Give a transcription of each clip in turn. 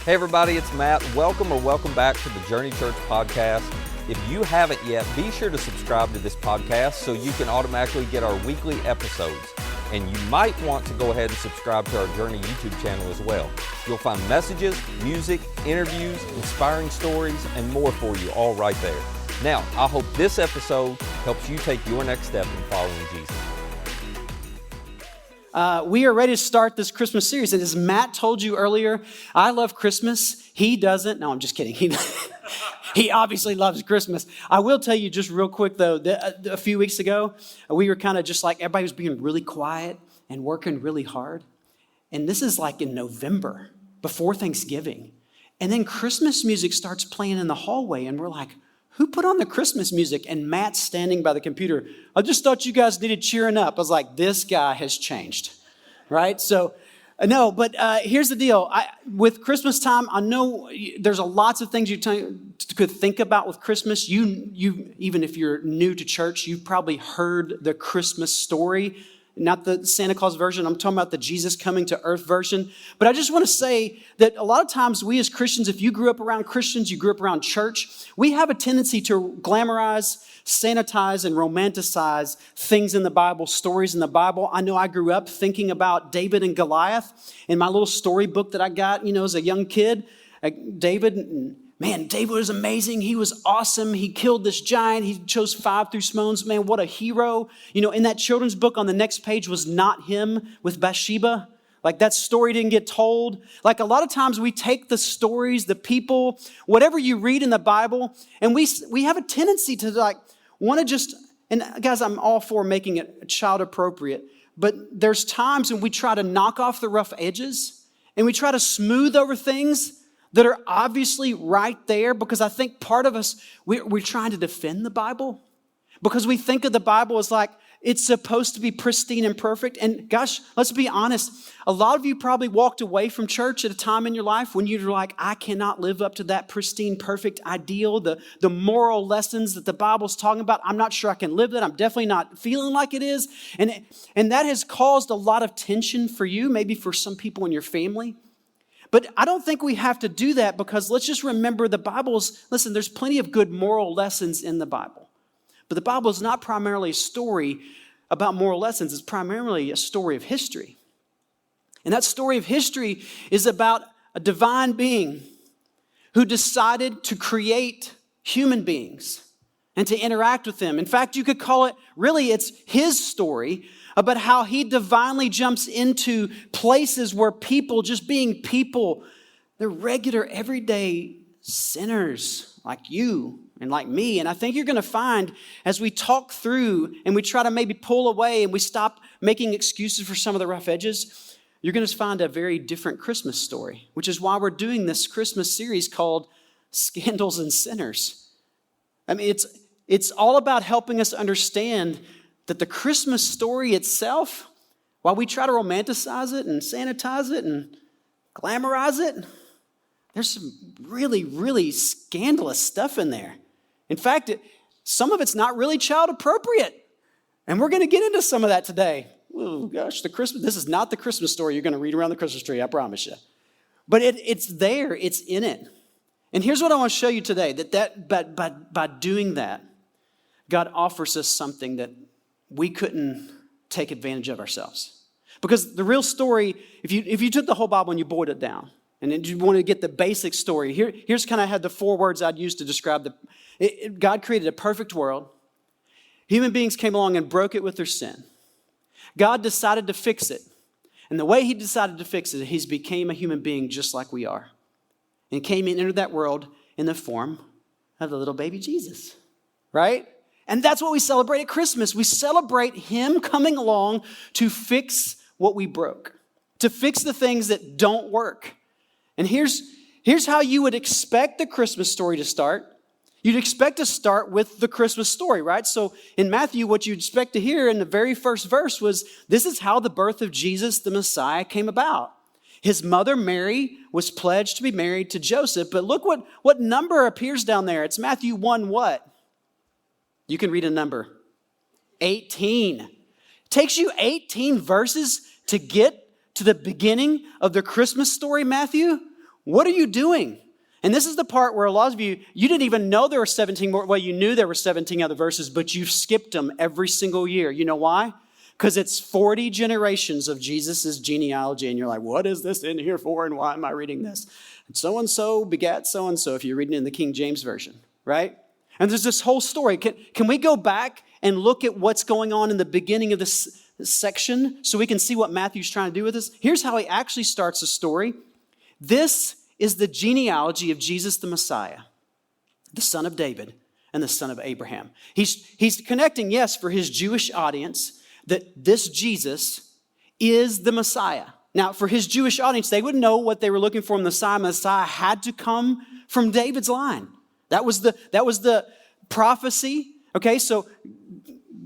Hey everybody, it's Matt. Welcome back to the Journey Church podcast. If you haven't yet, be sure to subscribe to this podcast so you can automatically get our weekly episodes. And you might want to go ahead and subscribe to our Journey YouTube channel as well. You'll find messages, music, interviews, inspiring stories, and more for you all right there. Now, I hope this episode helps you take your next step in following Jesus. We are ready to start this Christmas series. And as Matt told you earlier, I love Christmas. He doesn't. No, I'm just kidding. He obviously loves Christmas. I will tell you just real quick, though, that a few weeks ago, we were kind of just like, everybody was being really quiet and working really hard. And this is like in November, before Thanksgiving. And then Christmas music starts playing in the hallway. And we're like, who put on the Christmas music? And Matt's standing by the computer. I just thought you guys needed cheering up. I was like, this guy has changed, right? So, no, but here's the deal. With Christmas time, I know there's lots of things you could think about with Christmas. You even if you're new to church, you've probably heard the Christmas story. Not the Santa Claus version. I'm talking about the Jesus coming to earth version. But I just want to say that a lot of times we as Christians, if you grew up around Christians, you grew up around church, we have a tendency to glamorize, sanitize, and romanticize things in the Bible, stories in the Bible. I know I grew up thinking about David and Goliath in my little storybook that I got, as a young kid. David was amazing. He was awesome. He killed this giant. He chose 5 through stones. Man, what a hero. In that children's book on the next page was not him with Bathsheba. Like that story didn't get told. Like a lot of times we take the stories, the people, whatever you read in the Bible, and we have a tendency to want to just, and guys, I'm all for making it child appropriate, but there's times when we try to knock off the rough edges and we try to smooth over things that are obviously right there, because I think part of us, we're trying to defend the Bible because we think of the Bible as like it's supposed to be pristine and perfect. And gosh, let's be honest. A lot of you probably walked away from church at a time in your life when you're like, I cannot live up to that pristine, perfect ideal, the moral lessons that the Bible's talking about. I'm not sure I can live that. I'm definitely not feeling like it is. And that has caused a lot of tension for you, maybe for some people in your family. But I don't think we have to do that, because let's just remember listen, there's plenty of good moral lessons in the Bible. But the Bible is not primarily a story about moral lessons. It's primarily a story of history. And that story of history is about a divine being who decided to create human beings and to interact with them. In fact, you could call it, really, it's his story about how he divinely jumps into places where people, just being people, they're regular, everyday sinners like you and like me. And I think you're going to find, as we talk through and we try to maybe pull away and we stop making excuses for some of the rough edges, you're going to find a very different Christmas story, which is why we're doing this Christmas series called Scandals and Sinners. I mean, it's all about helping us understand that the Christmas story itself, while we try to romanticize it and sanitize it and glamorize it, there's some really, really scandalous stuff in there. In fact, some of it's not really child appropriate. And we're going to get into some of that today. Oh gosh, this is not the Christmas story you're going to read around the Christmas tree, I promise you. But it's there, it's in it. And here's what I want to show you today, that by doing that, God offers us something that we couldn't take advantage of ourselves. Because the real story, if you took the whole Bible and you boiled it down, and then you want to get the basic story, here's kind of had the 4 words I'd use to describe God created a perfect world. Human beings came along and broke it with their sin. God decided to fix it. And the way he decided to fix it, he became a human being just like we are. And came and entered that world in the form of the little baby Jesus, right? And that's what we celebrate at Christmas. We celebrate him coming along to fix what we broke, to fix the things that don't work. And here's how you would expect the Christmas story to start. You'd expect to start with the Christmas story, right? So in Matthew, what you'd expect to hear in the very first verse was, this is how the birth of Jesus, the Messiah, came about. His mother, Mary, was pledged to be married to Joseph. But look what number appears down there. It's Matthew 1 what? You can read a number. 18. It takes you 18 verses to get to the beginning of the Christmas story, Matthew. What are you doing? And this is the part where a lot of you didn't even know there were 17 more. Well, you knew there were 17 other verses, but you've skipped them every single year. You know why? Because it's 40 generations of Jesus' genealogy. And you're like, what is this in here for? And why am I reading this? And so-and-so begat so-and-so if you're reading it in the King James Version, right? And there's this whole story. Can we go back and look at what's going on in the beginning of this section so we can see what Matthew's trying to do with this? Here's how he actually starts the story. This is the genealogy of Jesus the Messiah, the son of David and the son of Abraham. He's connecting, yes, for his Jewish audience, that this Jesus is the Messiah. Now, for his Jewish audience, they would know what they were looking for in the Messiah. Messiah had to come from David's line. That was the prophecy. Okay, so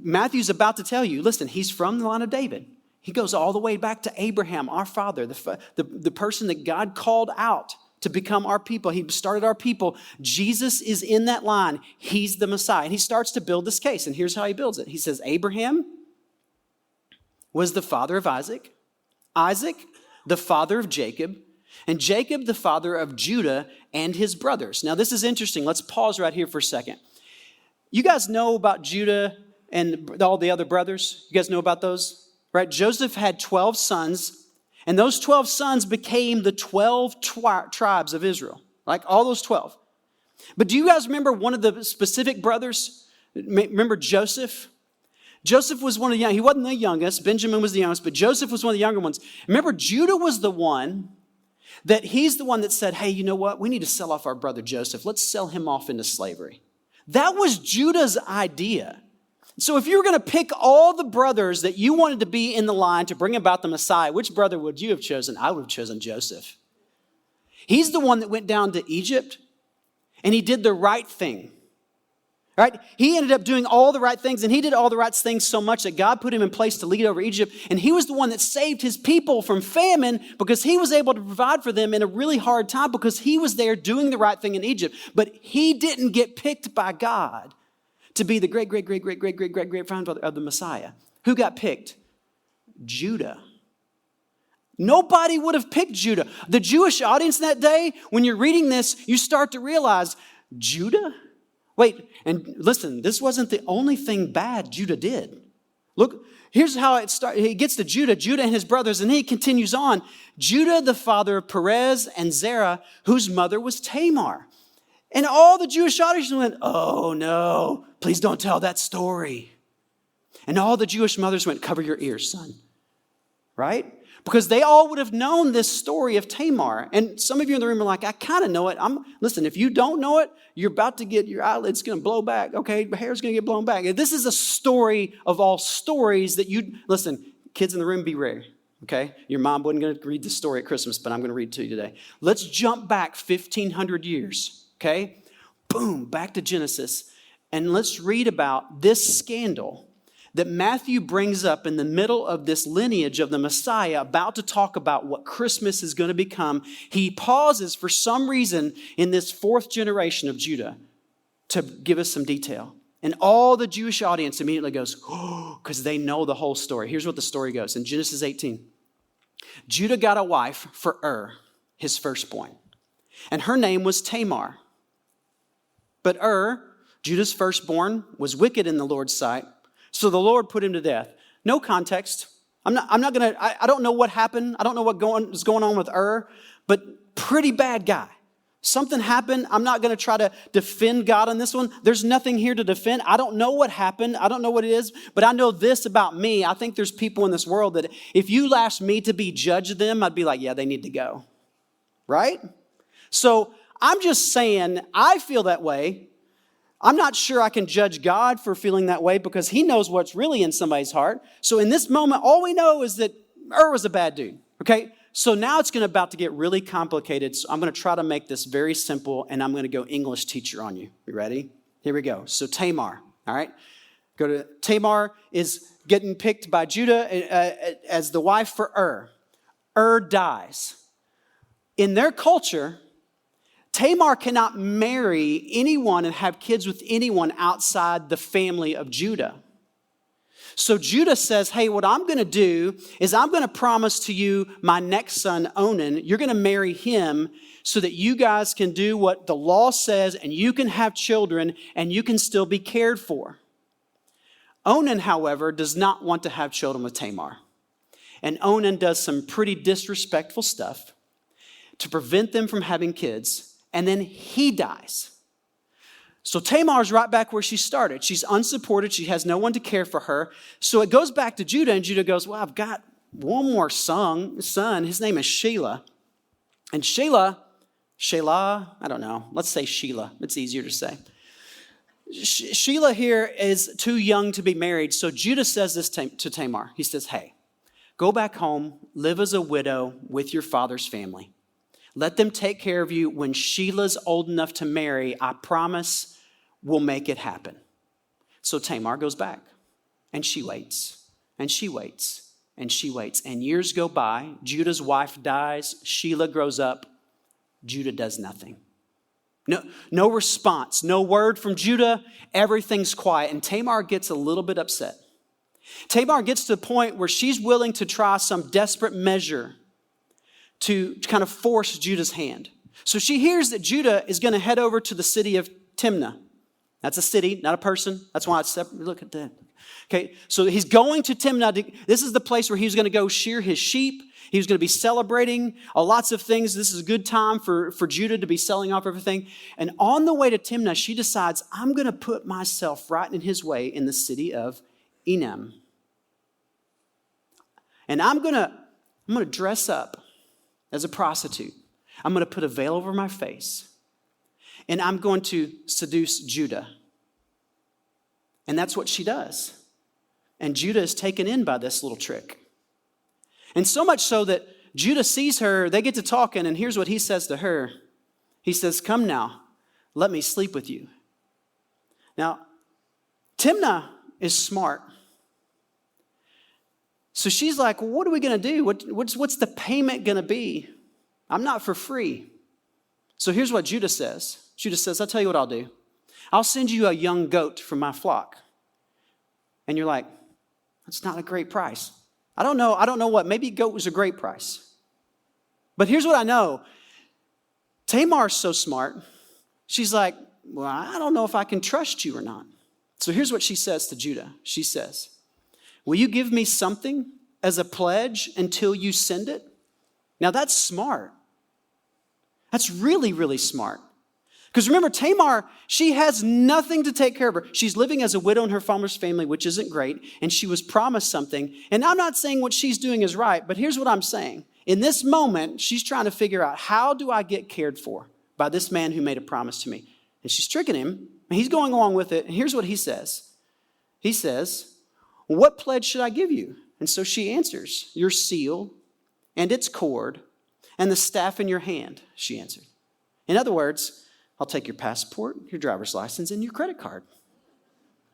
Matthew's about to tell you, listen, he's from the line of David. He goes all the way back to Abraham, our father, the person that God called out to become our people. He started our people. Jesus is in that line. He's the Messiah. And he starts to build this case. And here's how he builds it. He says, Abraham was the father of Isaac, Isaac, the father of Jacob, and Jacob, the father of Judah and his brothers. Now, this is interesting. Let's pause right here for a second. You guys know about Judah and all the other brothers? You guys know about those? Right? Joseph had 12 sons, and those 12 sons became the 12 tribes of Israel. Like all those 12. But do you guys remember one of the specific brothers? Remember Joseph? Joseph was one of the young. He wasn't the youngest. Benjamin was the youngest, but Joseph was one of the younger ones. Remember, Judah was the one that he's the one that said, hey, you know what? We need to sell off our brother Joseph. Let's sell him off into slavery. That was Judah's idea. So if you were going to pick all the brothers that you wanted to be in the line to bring about the Messiah, which brother would you have chosen? I would have chosen Joseph. He's the one that went down to Egypt and he did the right thing. Right? He ended up doing all the right things, and he did all the right things so much that God put him in place to lead over Egypt. And he was the one that saved his people from famine because he was able to provide for them in a really hard time because he was there doing the right thing in Egypt. But he didn't get picked by God to be the great grandfather of the Messiah. Who got picked? Judah. Nobody would have picked Judah. The Jewish audience that day, when you're reading this, you start to realize, Judah? Wait, and listen, this wasn't the only thing bad Judah did. Look, here's how it starts. He gets to Judah and his brothers, and he continues on. Judah, the father of Perez and Zerah, whose mother was Tamar. And all the Jewish audience went, oh no, please don't tell that story. And all the Jewish mothers went, cover your ears, son. Right? Because they all would have known this story of Tamar. And some of you in the room are like, I kind of know it. Listen, if you don't know it, you're about to get your eyelids going to blow back. Okay, your hair's going to get blown back. This is a story of all stories that listen, kids in the room, be ready. Okay, your mom wasn't going to read the story at Christmas, but I'm going to read it to you today. Let's jump back 1,500 years. Okay, boom, back to Genesis. And let's read about this scandal that Matthew brings up in the middle of this lineage of the Messiah, about to talk about what Christmas is going to become. He pauses for some reason in this fourth generation of Judah to give us some detail. And all the Jewish audience immediately goes, oh, because they know the whole story. Here's what the story goes. In Genesis 18, Judah got a wife for his firstborn, and her name was Tamar. But Judah's firstborn, was wicked in the Lord's sight. So the Lord put him to death. No context. I don't know what happened. I don't know what was going on with but pretty bad guy. Something happened. I'm not going to try to defend God on this one. There's nothing here to defend. I don't know what happened. I don't know what it is, but I know this about me. I think there's people in this world that if you asked me to be judge of them, I'd be like, yeah, they need to go. Right? So I'm just saying, I feel that way. I'm not sure I can judge God for feeling that way because he knows what's really in somebody's heart. So in this moment, all we know is that was a bad dude. Okay? So now it's about to get really complicated. So I'm going to try to make this very simple, and I'm going to go English teacher on you. You ready? Here we go. So Tamar, all right? Tamar is getting picked by Judah as the wife for dies. In their culture, Tamar cannot marry anyone and have kids with anyone outside the family of Judah. So Judah says, hey, what I'm going to do is I'm going to promise to you my next son, Onan. You're going to marry him so that you guys can do what the law says and you can have children and you can still be cared for. Onan, however, does not want to have children with Tamar. And Onan does some pretty disrespectful stuff to prevent them from having kids. And then he dies. So Tamar's right back where she started. She's unsupported. She has no one to care for her. So it goes back to Judah, and Judah goes, well, I've got one more son. His name is Shelah. And Shelah, I don't know. Let's say Shelah. It's easier to say. Shelah here is too young to be married. So Judah says this to Tamar. He says, hey, go back home, live as a widow with your father's family. Let them take care of you. When Shelah's old enough to marry, I promise we'll make it happen. So Tamar goes back, and she waits, and she waits, and she waits. And years go by. Judah's wife dies. Shelah grows up. Judah does nothing. No response, no word from Judah. Everything's quiet, and Tamar gets a little bit upset. Tamar gets to the point where she's willing to try some desperate measure to kind of force Judah's hand. So she hears that Judah is going to head over to the city of Timnah. That's a city, not a person. That's why it's separate. Look at that. Okay, so he's going to Timnah. This is the place where he's going to go shear his sheep. He was going to be celebrating lots of things. This is a good time for Judah to be selling off everything. And on the way to Timnah, she decides, I'm going to put myself right in his way in the city of Enem. And I'm going to dress up as a prostitute. I'm going to put a veil over my face. And I'm going to seduce Judah. And that's what she does. And Judah is taken in by this little trick. And so much so that Judah sees her, they get to talking, and here's what he says to her. He says, come now, let me sleep with you. Now, Timnah is smart. So she's like, well, what are we going to do? What's the payment going to be? I'm not for free. So here's what Judah says. Judah says, I'll tell you what I'll do. I'll send you a young goat from my flock. And you're like, that's not a great price. I don't know what. Maybe goat was a great price. But here's what I know. Tamar's so smart. She's like, well, I don't know if I can trust you or not. So here's what she says to Judah. She says, will you give me something as a pledge until you send it? Now that's smart. That's really, really smart. Because remember, Tamar, she has nothing to take care of her. She's living as a widow in her father's family, which isn't great, and she was promised something. And I'm not saying what she's doing is right, but here's what I'm saying. In this moment, she's trying to figure out, how do I get cared for by this man who made a promise to me? And she's tricking him, and he's going along with it. And here's what he says. He says, what pledge should I give you? And so she answers, your seal and its cord and the staff in your hand, she answered. In other words, I'll take your passport, your driver's license, and your credit card.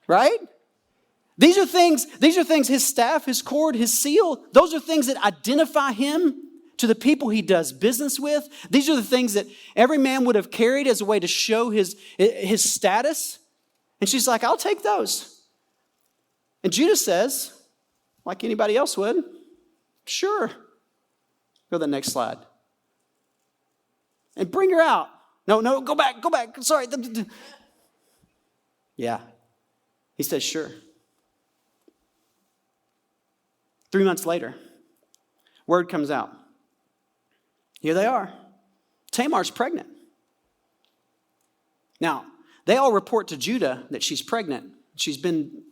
Right? These are things, his staff, his cord, his seal, those are things that identify him to the people he does business with. These are the things that every man would have carried as a way to show his status. And she's like, I'll take those. And Judah says, like anybody else would, sure. Go to the next slide. And bring her out. No, go back. Sorry. Yeah. He says, sure. 3 months later, word comes out. Here they are. Tamar's pregnant. Now, they all report to Judah that she's pregnant. She's been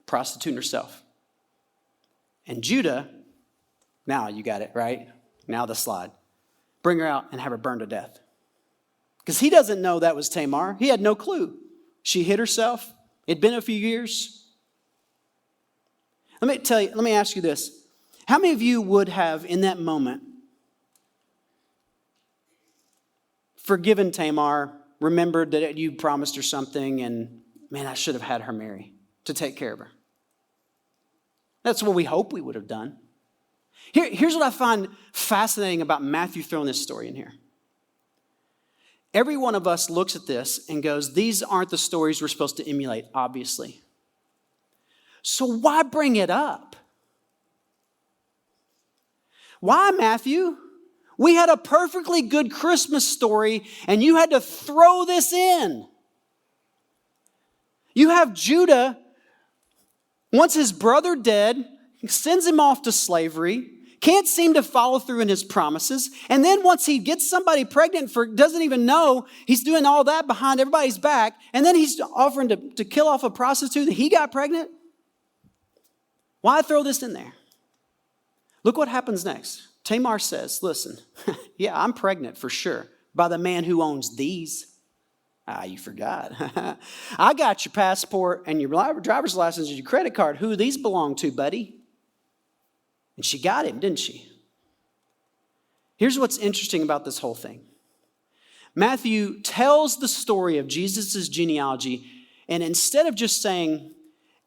prostituting herself. And Judah, now you got it, right? Now the slide. Bring her out and have her burned to death. Because he doesn't know that was Tamar. He had no clue. She hid herself. It'd been a few years. Let me ask you this. How many of you would have, in that moment, forgiven Tamar, remembered that you promised her something, and man, I should have had her marry to take care of her? That's what we hope we would have done. Here's what I find fascinating about Matthew throwing this story in here. Every one of us looks at this and goes, these aren't the stories we're supposed to emulate, obviously. So why bring it up? Why, Matthew? We had a perfectly good Christmas story, and you had to throw this in. You have Judah, once his brother dead, sends him off to slavery, can't seem to follow through in his promises, and then once he gets somebody pregnant, doesn't even know, he's doing all that behind everybody's back, and then he's offering to kill off a prostitute that he got pregnant. Why throw this in there? Look what happens next. Tamar says, listen, yeah, I'm pregnant for sure by the man who owns these. You forgot. I got your passport and your driver's license and your credit card. Who these belong to, buddy? And she got him, didn't she? Here's what's interesting about this whole thing. Matthew tells the story of Jesus' genealogy, and instead of just saying,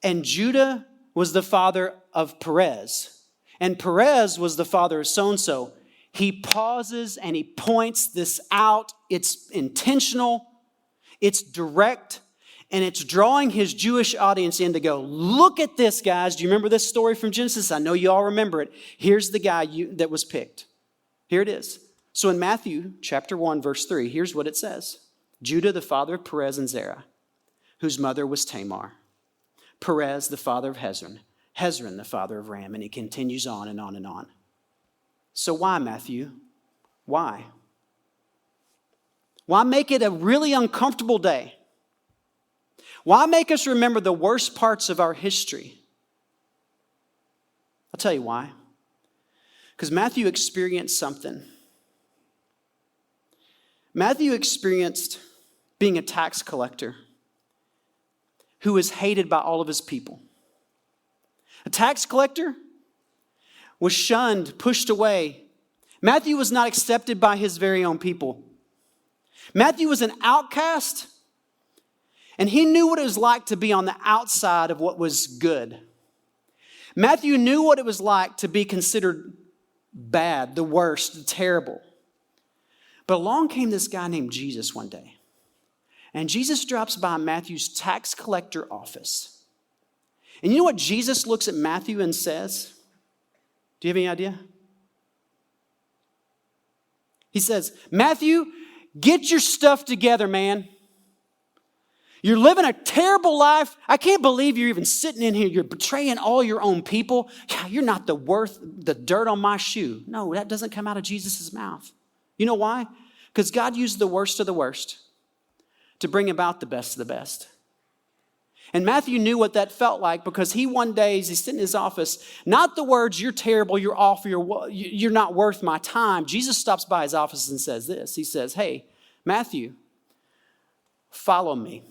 and Judah was the father of Perez, and Perez was the father of so-and-so, he pauses and he points this out. It's intentional, it's direct, and it's drawing his Jewish audience in to go, look at this, guys. Do you remember this story from Genesis? I know you all remember it. Here's the guy that was picked. Here it is. So in Matthew chapter 1, verse 3, here's what it says. Judah, the father of Perez and Zerah, whose mother was Tamar. Perez, the father of Hezron. Hezron, the father of Ram. And he continues on and on and on. So why, Matthew? Why? Why make it a really uncomfortable day? Why make us remember the worst parts of our history? I'll tell you why. Because Matthew experienced something. Matthew experienced being a tax collector who was hated by all of his people. A tax collector was shunned, pushed away. Matthew was not accepted by his very own people. Matthew was an outcast, and he knew what it was like to be on the outside of what was good. Matthew knew what it was like to be considered bad, the worst, the terrible. But along came this guy named Jesus one day. And Jesus drops by Matthew's tax collector office. And you know what Jesus looks at Matthew and says? Do you have any idea? He says, Matthew, get your stuff together, man. You're living a terrible life. I can't believe you're even sitting in here. You're betraying all your own people. Yeah, you're not worth the dirt on my shoe. No, that doesn't come out of Jesus' mouth. You know why? Because God used the worst of the worst to bring about the best of the best. And Matthew knew what that felt like because he one day, as he's sitting in his office, not the words, you're terrible, you're awful, you're not worth my time. Jesus stops by his office and says this. He says, hey, Matthew, follow me.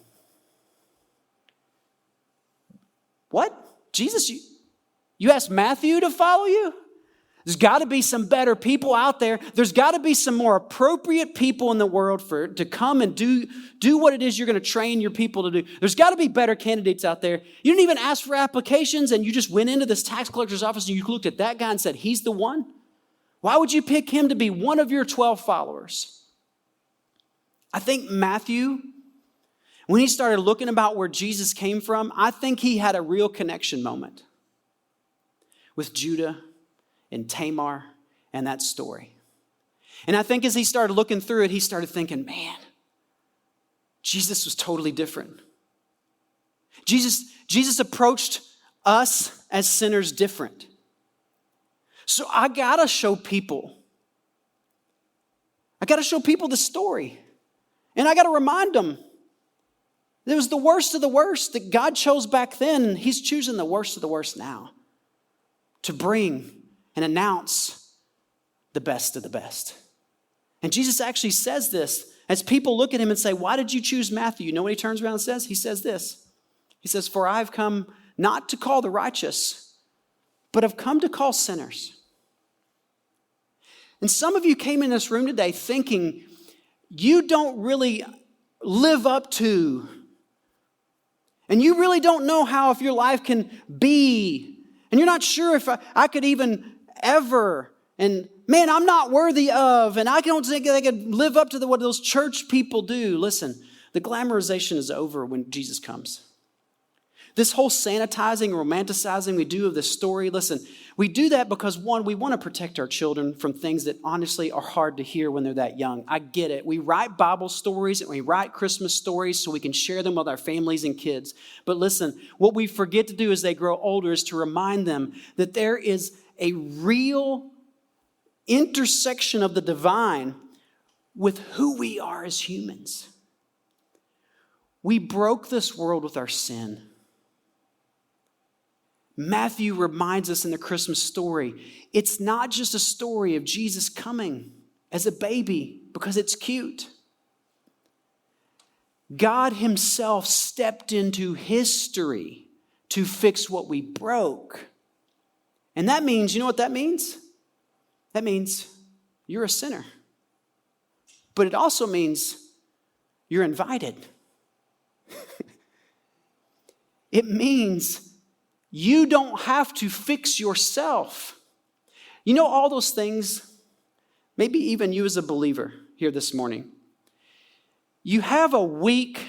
What? Jesus, you asked Matthew to follow you? There's got to be some better people out there. There's got to be some more appropriate people in the world to come and do what it is you're going to train your people to do. There's got to be better candidates out there. You didn't even ask for applications and you just went into this tax collector's office and you looked at that guy and said, he's the one? Why would you pick him to be one of your 12 followers? I think Matthew, when he started looking about where Jesus came from, I think he had a real connection moment with Judah and Tamar and that story. And I think as he started looking through it, he started thinking, man, Jesus was totally different. Jesus approached us as sinners different. So I gotta show people the story. And I gotta remind them it was the worst of the worst that God chose back then, and he's choosing the worst of the worst now to bring and announce the best of the best. And Jesus actually says this as people look at him and say, why did you choose Matthew? You know what he turns around and says? He says this. He says, for I've come not to call the righteous, but I've come to call sinners. And some of you came in this room today thinking you don't really live up to, and you really don't know how if your life can be, and you're not sure if I could even ever, and man, I'm not worthy of, and I don't think I could live up to what those church people do. Listen, the glamorization is over when Jesus comes. This whole sanitizing, romanticizing we do of this story, listen, we do that because, one, we want to protect our children from things that honestly are hard to hear when they're that young. I get it. We write Bible stories and we write Christmas stories so we can share them with our families and kids. But listen, what we forget to do as they grow older is to remind them that there is a real intersection of the divine with who we are as humans. We broke this world with our sin. Matthew reminds us in the Christmas story, it's not just a story of Jesus coming as a baby because it's cute. God himself stepped into history to fix what we broke. And that means, you know what that means? That means you're a sinner. But it also means you're invited. It means you don't have to fix yourself. You know all those things, maybe even you as a believer here this morning. You have a week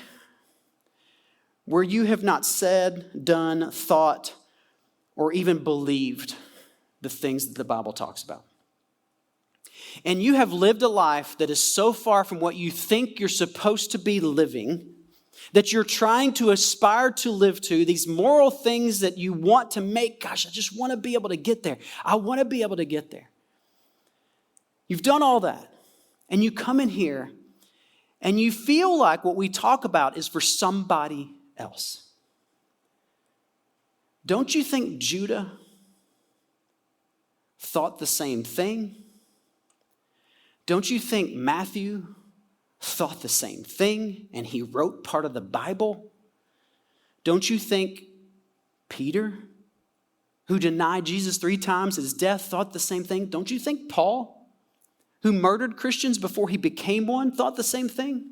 where you have not said, done, thought, or even believed the things that the Bible talks about. And you have lived a life that is so far from what you think you're supposed to be living, that you're trying to aspire to live to, these moral things that you want to make. Gosh, I just want to be able to get there. I want to be able to get there. You've done all that, and you come in here, and you feel like what we talk about is for somebody else. Don't you think Judah thought the same thing? Don't you think Matthew thought the same thing and he wrote part of the Bible? Don't you think Peter, who denied Jesus 3 times at his death, thought the same thing? Don't you think Paul, who murdered Christians before he became one, thought the same thing?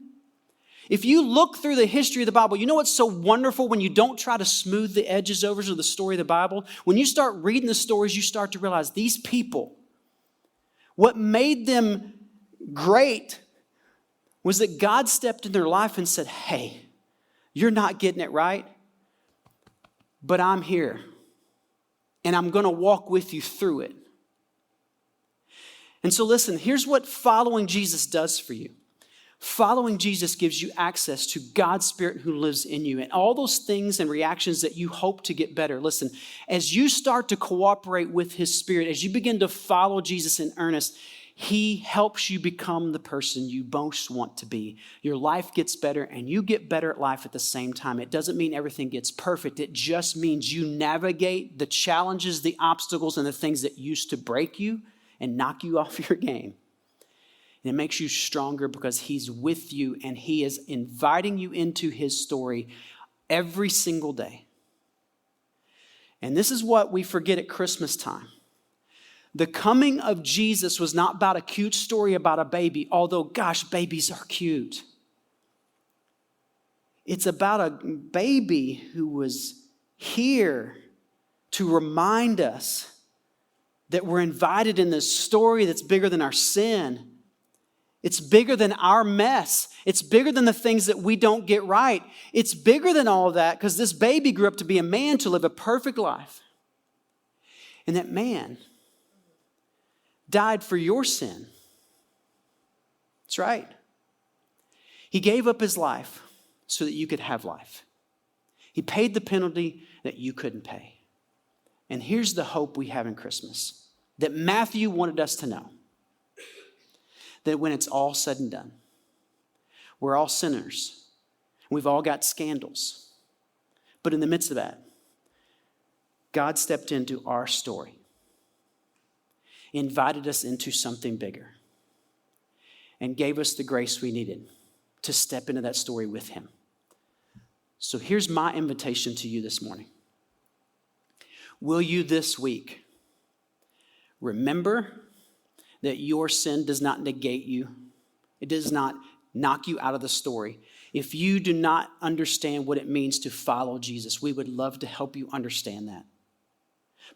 If you look through the history of the Bible, you know what's so wonderful when you don't try to smooth the edges over to the story of the Bible? When you start reading the stories, you start to realize these people, what made them great was that God stepped in their life and said, hey, you're not getting it right, but I'm here, and I'm going to walk with you through it. And so listen, here's what following Jesus does for you. Following Jesus gives you access to God's Spirit who lives in you, and all those things and reactions that you hope to get better. Listen, as you start to cooperate with His Spirit, as you begin to follow Jesus in earnest, He helps you become the person you most want to be. Your life gets better, and you get better at life at the same time. It doesn't mean everything gets perfect. It just means you navigate the challenges, the obstacles, and the things that used to break you and knock you off your game. And it makes you stronger because He's with you, and He is inviting you into His story every single day. And this is what we forget at Christmas time. The coming of Jesus was not about a cute story about a baby, although, gosh, babies are cute. It's about a baby who was here to remind us that we're invited in this story that's bigger than our sin. It's bigger than our mess. It's bigger than the things that we don't get right. It's bigger than all of that because this baby grew up to be a man to live a perfect life. And that man died for your sin. That's right. He gave up his life so that you could have life. He paid the penalty that you couldn't pay. And here's the hope we have in Christmas that Matthew wanted us to know. That when it's all said and done, we're all sinners. We've all got scandals. But in the midst of that, God stepped into our story, invited us into something bigger, and gave us the grace we needed to step into that story with Him. So here's my invitation to you this morning. Will you this week remember that your sin does not negate you? It does not knock you out of the story. If you do not understand what it means to follow Jesus, we would love to help you understand that.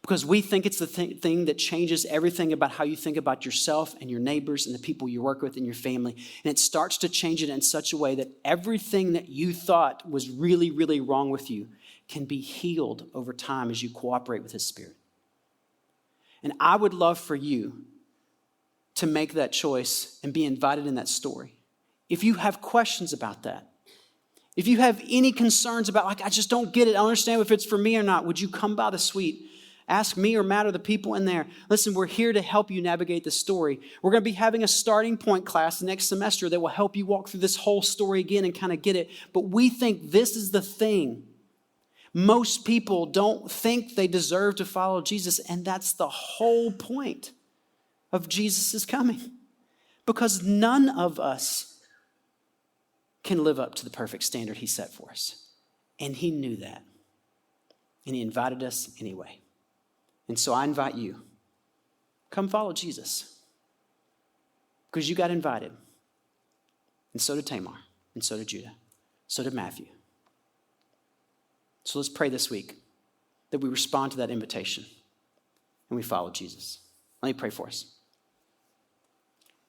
Because we think it's the thing that changes everything about how you think about yourself and your neighbors and the people you work with and your family. And it starts to change it in such a way that everything that you thought was really, really wrong with you can be healed over time as you cooperate with his Spirit. And I would love for you to make that choice and be invited in that story. If you have questions about that, if you have any concerns about, like, I just don't get it, I don't understand if it's for me or not, would you come by the suite? Ask me or Matt or the people in there. Listen, we're here to help you navigate the story. We're going to be having a starting point class next semester that will help you walk through this whole story again and kind of get it. But we think this is the thing. Most people don't think they deserve to follow Jesus, and that's the whole point of Jesus' coming. Because none of us can live up to the perfect standard he set for us. And he knew that. And he invited us anyway. And so I invite you, come follow Jesus. Because you got invited. And so did Tamar. And so did Judah. So did Matthew. So let's pray this week that we respond to that invitation and we follow Jesus. Let me pray for us.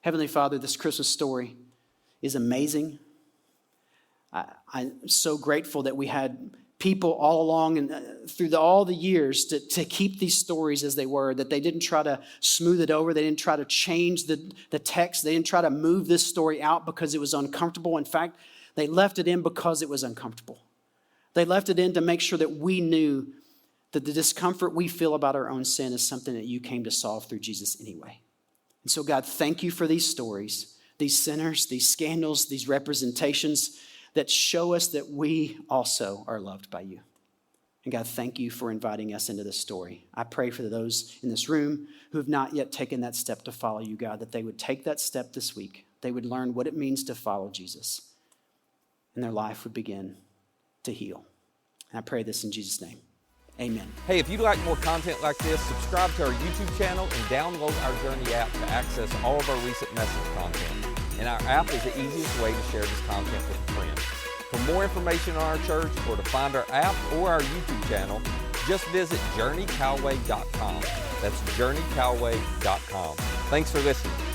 Heavenly Father, this Christmas story is amazing. I'm so grateful that we had people all along and through all the years to keep these stories as they were, that they didn't try to smooth it over. They didn't try to change the text. They didn't try to move this story out because it was uncomfortable. In fact, they left it in because it was uncomfortable. They left it in to make sure that we knew that the discomfort we feel about our own sin is something that you came to solve through Jesus anyway. And so, God, thank you for these stories, these sinners, these scandals, these representations that show us that we also are loved by you. And God, thank you for inviting us into this story. I pray for those in this room who have not yet taken that step to follow you, God, that they would take that step this week. They would learn what it means to follow Jesus, and their life would begin to heal. And I pray this in Jesus' name. Amen. Hey, if you'd like more content like this, subscribe to our YouTube channel and download our Journey app to access all of our recent message content. And our app is the easiest way to share this content with friends. For more information on our church or to find our app or our YouTube channel, just visit journeycalway.com. That's journeycalway.com. Thanks for listening.